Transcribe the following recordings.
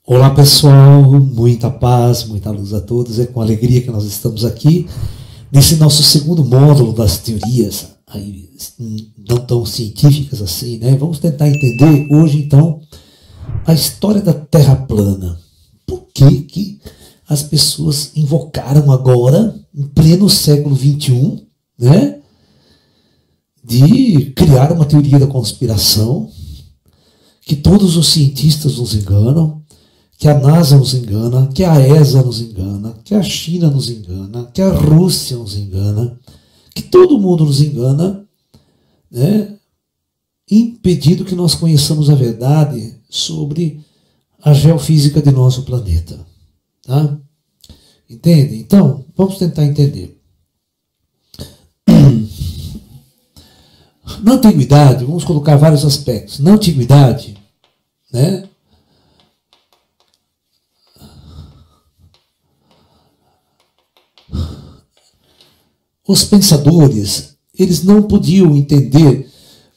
Olá pessoal, muita paz, muita luz a todos. É com alegria que nós estamos aqui nesse nosso segundo módulo das teorias, aí, não tão científicas assim, né? Vamos tentar entender hoje então a história da Terra plana. Por que as pessoas invocaram agora, em pleno século XXI, né, de criar uma teoria da conspiração, que todos os cientistas nos enganam, que a NASA nos engana, que a ESA nos engana, que a China nos engana, que a Rússia nos engana, que todo mundo nos engana, né, impedindo que nós conheçamos a verdade sobre a geofísica de nosso planeta. Tá? Entende? Então, vamos tentar entender. Na antiguidade, vamos colocar vários aspectos. Na antiguidade, né, os pensadores, eles não podiam entender,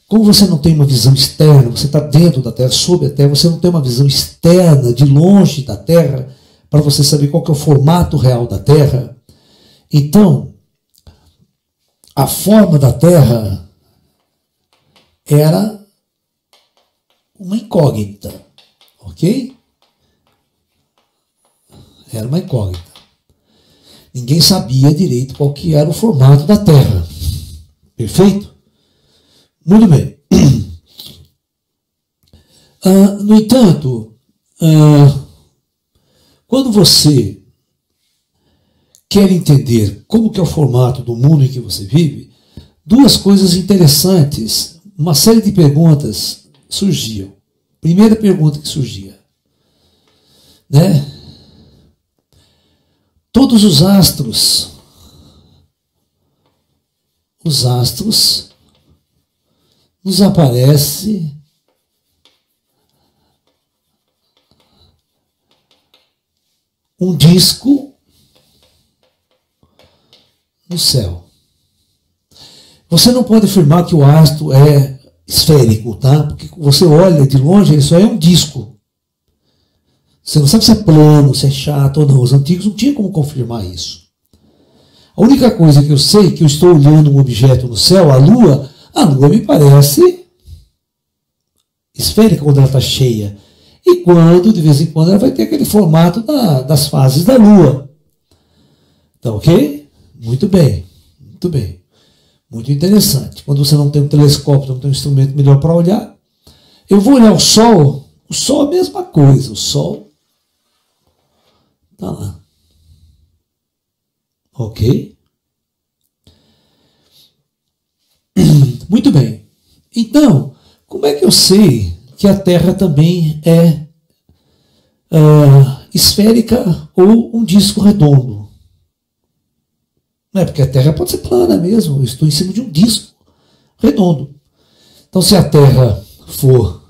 como você não tem uma visão externa, você está dentro da Terra, sob a Terra, você não tem uma visão externa, de longe da Terra, para você saber qual que é o formato real da Terra. Então, a forma da Terra era uma incógnita, ok? Era uma incógnita. Ninguém sabia direito qual que era o formato da Terra. Perfeito? Muito bem. No entanto, quando você quer entender como que é o formato do mundo em que você vive, duas coisas interessantes, uma série de perguntas surgiam. Primeira pergunta que surgia, né? Todos os astros nos aparece um disco no céu. Você não pode afirmar que o astro é esférico, tá? Porque você olha de longe, ele só é um disco. Você não sabe se é plano, se é chato ou não. Os antigos não tinham como confirmar isso. A única coisa que eu sei é que eu estou olhando um objeto no céu, a Lua me parece esférica quando ela está cheia. E quando, de vez em quando, ela vai ter aquele formato das fases da Lua. Tá ok? Muito bem, muito bem. Muito interessante. Quando você não tem um telescópio, não tem um instrumento melhor para olhar, eu vou olhar o Sol é a mesma coisa. O Sol está lá. Ok? Muito bem. Então, como é que eu sei que a Terra também é esférica ou um disco redondo? Não é porque a Terra pode ser plana mesmo. Eu estou em cima de um disco redondo. Então, se a Terra for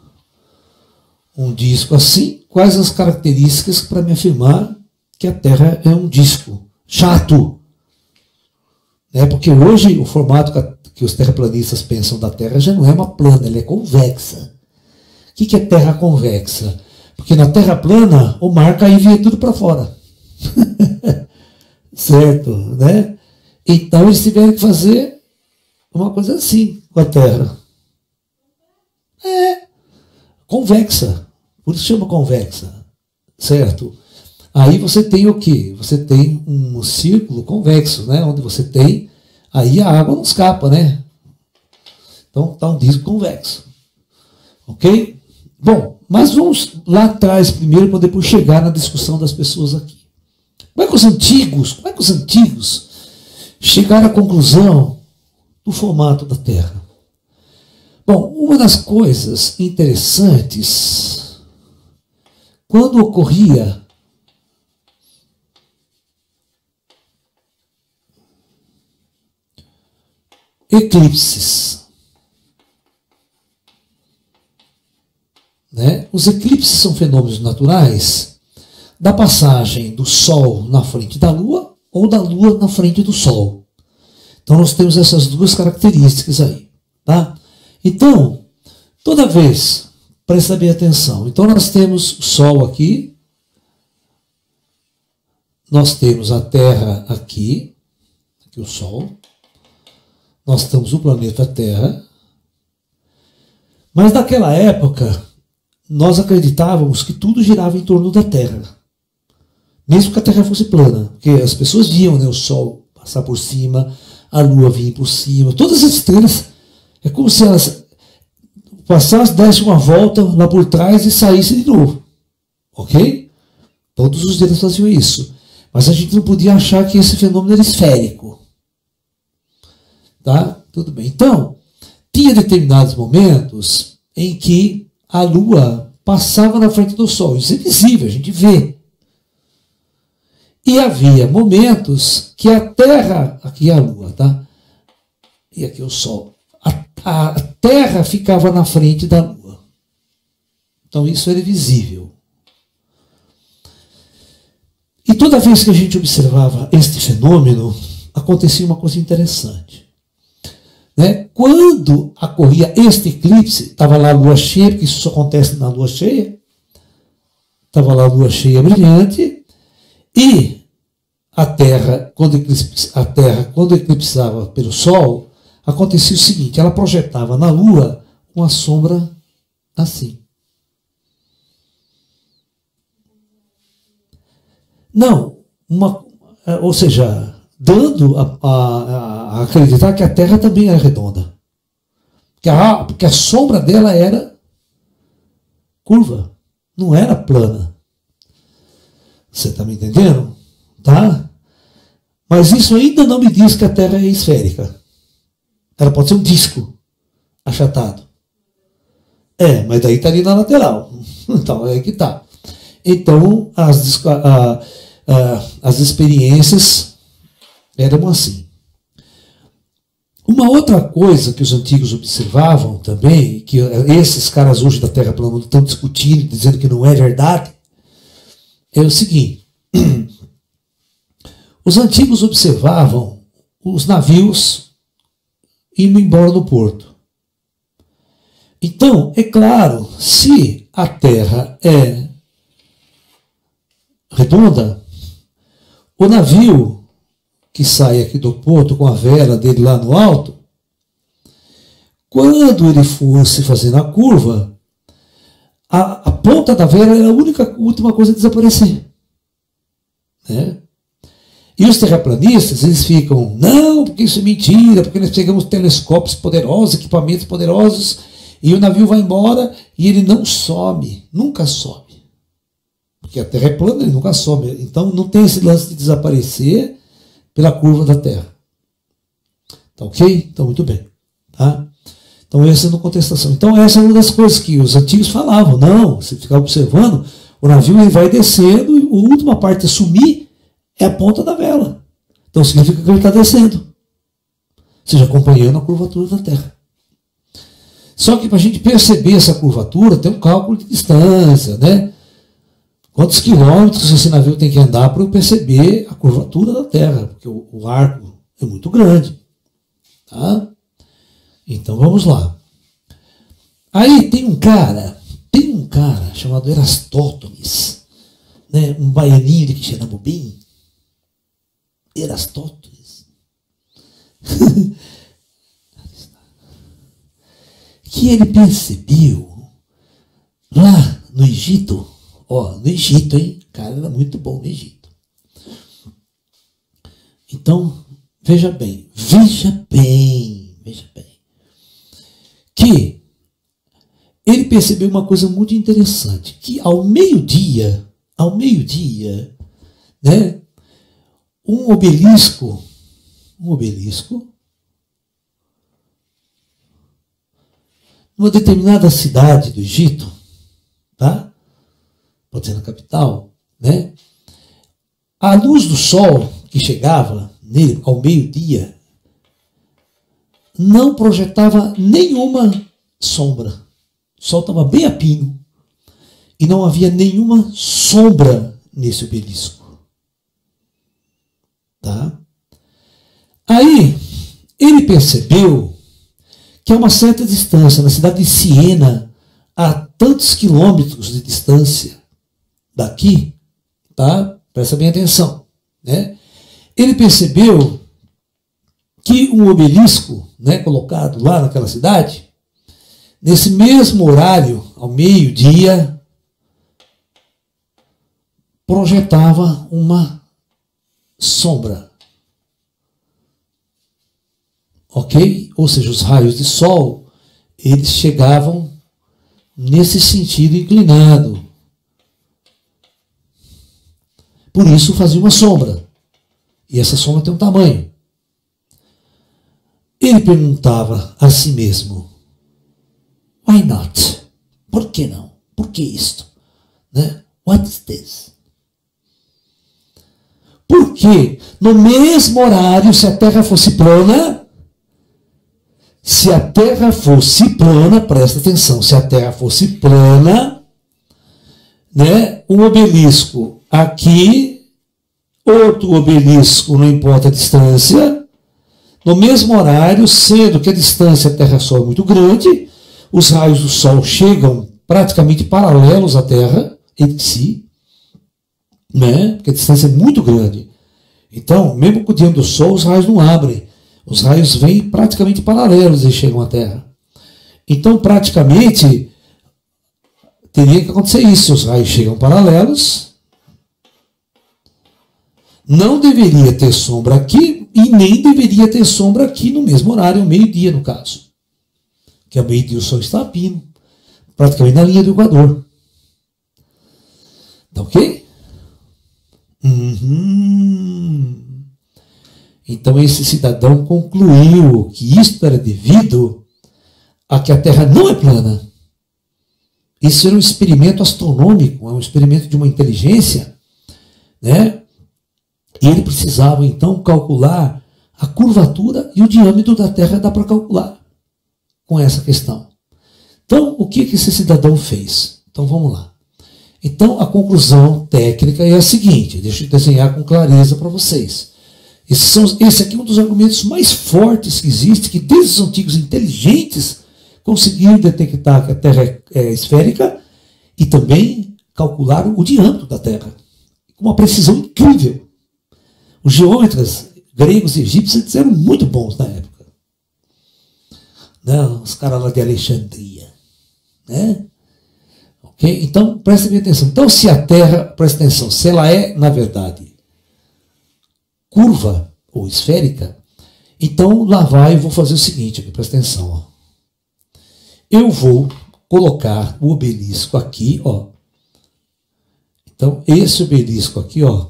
um disco assim, quais as características para me afirmar que a Terra é um disco chato? Porque hoje o formato que os terraplanistas pensam da Terra já não é uma plana, ela é convexa. O que é Terra convexa? Porque na Terra plana o mar cai e via tudo para fora. Certo, né? Então eles tiveram que fazer uma coisa assim com a Terra. Convexa. Por isso chama convexa. Certo? Aí você tem o quê? Você tem um círculo convexo, né? Onde você tem, aí a água não escapa, né? Então está um disco convexo. Ok? Bom, mas vamos lá atrás primeiro para depois chegar na discussão das pessoas aqui. Como é que os antigos chegaram à conclusão do formato da Terra? Bom, uma das coisas interessantes, quando ocorria eclipses, né? Os eclipses são fenômenos naturais da passagem do Sol na frente da Lua ou da Lua na frente do Sol. Então nós temos essas duas características aí, tá? Então, toda vez, presta bem atenção. Então nós temos o Sol aqui, nós temos a Terra aqui o Sol, nós estamos no planeta Terra, mas naquela época nós acreditávamos que tudo girava em torno da Terra, mesmo que a Terra fosse plana, porque as pessoas viam, né, o Sol passar por cima, a Lua vir por cima, todas as estrelas, é como se elas passassem, dessem uma volta lá por trás e saíssem de novo, ok? Todos os dias faziam isso, mas a gente não podia achar que esse fenômeno era esférico. Tá? Tudo bem. Então, tinha determinados momentos em que a Lua passava na frente do Sol. Isso é visível, a gente vê. E havia momentos que a Terra, aqui é a Lua, tá? E aqui é o Sol. A Terra ficava na frente da Lua. Então isso era visível. E toda vez que a gente observava este fenômeno, acontecia uma coisa interessante. Né? Quando ocorria este eclipse, estava lá a lua cheia, porque isso só acontece na lua cheia, estava lá a lua cheia brilhante, e a Terra, quando eclipsava pelo Sol, acontecia o seguinte, ela projetava na Lua uma sombra assim. Não, ou seja, dando a acreditar que a Terra também era redonda. Porque a sombra dela era curva, não era plana. Você está me entendendo? Tá? Mas isso ainda não me diz que a Terra é esférica. Ela pode ser um disco achatado. Mas daí está ali na lateral. Então, é aí que está. Então, as experiências eram assim. Uma outra coisa que os antigos observavam também, que esses caras hoje da Terra plana estão discutindo, dizendo que não é verdade, é o seguinte. Os antigos observavam os navios indo embora do porto. Então, é claro, se a Terra é redonda, o navio que sai aqui do porto com a vela dele lá no alto, quando ele fosse fazendo a curva, a ponta da vela era a última coisa a desaparecer. Né? E os terraplanistas, eles ficam, não, porque isso é mentira, porque nós pegamos telescópios poderosos, equipamentos poderosos, e o navio vai embora e ele não sobe, nunca sobe. Porque a Terra é plana, ele nunca sobe. Então não tem esse lance de desaparecer pela curva da Terra. Tá ok? Então muito bem. Tá? Então essa é uma contestação. Então essa é uma das coisas que os antigos falavam. Não, você ficar observando, o navio ele vai descendo e a última parte a sumir é a ponta da vela. Então significa que ele está descendo. Ou seja, acompanhando a curvatura da Terra. Só que para a gente perceber essa curvatura, tem um cálculo de distância, né? Quantos quilômetros esse navio tem que andar para eu perceber a curvatura da Terra? Porque o arco é muito grande. Tá? Então vamos lá. Aí tem um cara chamado Erastótenes, né? Um baianinho de Quixeramobim. Erastótenes. Que ele percebeu lá no Egito. No Egito, hein? O cara era muito bom no Egito. Então, veja bem. Que ele percebeu uma coisa muito interessante. Que ao meio-dia, né? Um obelisco, numa determinada cidade do Egito, tá? Pode ser na capital, né? A luz do sol que chegava nele ao meio-dia não projetava nenhuma sombra. O sol estava bem a pino e não havia nenhuma sombra nesse obelisco. Tá? Aí ele percebeu que a uma certa distância, na cidade de Siena, a tantos quilômetros de distância daqui, tá? Presta bem atenção. né? Ele percebeu que um obelisco, né, colocado lá naquela cidade, nesse mesmo horário, ao meio-dia, projetava uma sombra. Ok? Ou seja, os raios de sol, eles chegavam nesse sentido inclinado. Por isso fazia uma sombra. E essa sombra tem um tamanho. Ele perguntava a si mesmo: why not? Por que não? Por que isto? Né? What is this? Porque no mesmo horário, se a Terra fosse plana, presta atenção, se a Terra fosse plana, né, um obelisco aqui, outro obelisco, não importa a distância, no mesmo horário, sendo que a distância Terra-Sol é muito grande, os raios do Sol chegam praticamente paralelos à Terra, entre si, né? Porque a distância é muito grande. Então, mesmo com o diâmetro do Sol, os raios não abrem. Os raios vêm praticamente paralelos e chegam à Terra. Então, praticamente, teria que acontecer isso. Se os raios chegam paralelos, não deveria ter sombra aqui e nem deveria ter sombra aqui no mesmo horário, ao meio-dia, no caso. Que ao meio-dia o Sol está a pino, praticamente na linha do Equador. Tá ok? Então esse cidadão concluiu que isto era devido a que a Terra não é plana. Isso era um experimento astronômico, é um experimento de uma inteligência, né? E ele precisava então calcular a curvatura e o diâmetro da Terra, dá para calcular com essa questão. Então, o que esse cidadão fez? Então vamos lá. Então, a conclusão técnica é a seguinte, deixa eu desenhar com clareza para vocês. Esse aqui é um dos argumentos mais fortes que existe, que desde os antigos inteligentes conseguiram detectar que a Terra é esférica e também calcularam o diâmetro da Terra, com uma precisão incrível. Os geômetras gregos e egípcios eram muito bons na época. Não, os caras lá de Alexandria, né? Okay? Então, presta bem atenção. Então, se a Terra, presta atenção, se ela é, na verdade, curva ou esférica, então lá vai, eu vou fazer o seguinte, presta atenção. Ó. Eu vou colocar o obelisco aqui, ó. Então, esse obelisco aqui, ó,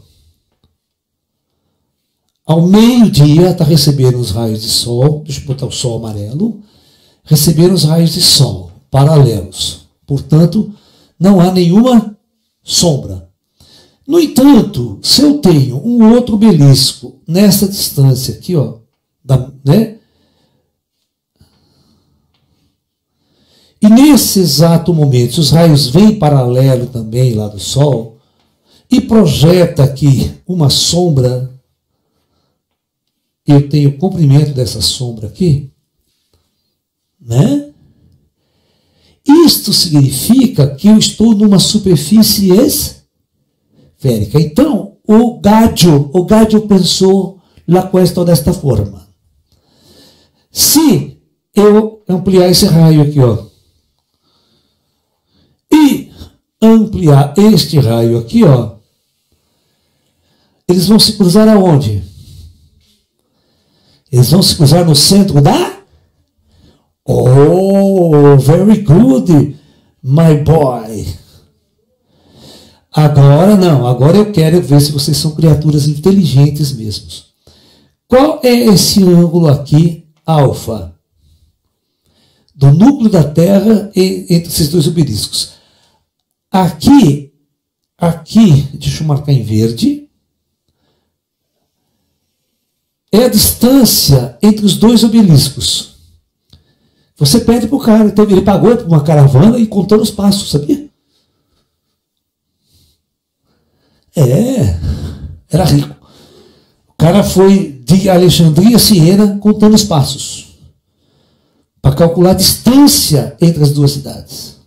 ao meio-dia está recebendo os raios de sol, deixa eu botar o sol amarelo, recebendo os raios de sol paralelos. Portanto, não há nenhuma sombra. No entanto, se eu tenho um outro obelisco nessa distância aqui, ó, né? E nesse exato momento, se os raios vêm paralelo também lá do Sol e projeta aqui uma sombra, eu tenho o comprimento dessa sombra aqui, né? Isto significa que eu estou numa superfície esférica. Então, o Gadio pensou la questão desta forma. Se eu ampliar esse raio aqui, ó, e ampliar este raio aqui, ó, eles vão se cruzar aonde? Eles vão se cruzar no centro da... Oh, very good, my boy. Agora não, agora eu quero ver se vocês são criaturas inteligentes mesmos. Qual é esse ângulo aqui, alfa? Do núcleo da Terra entre esses dois obeliscos. Aqui, deixa eu marcar em verde, é a distância entre os dois obeliscos. Você pede para o cara, então ele pagou por uma caravana e contando os passos, sabia? Era rico. O cara foi de Alexandria a Siena contando os passos para calcular a distância entre as duas cidades.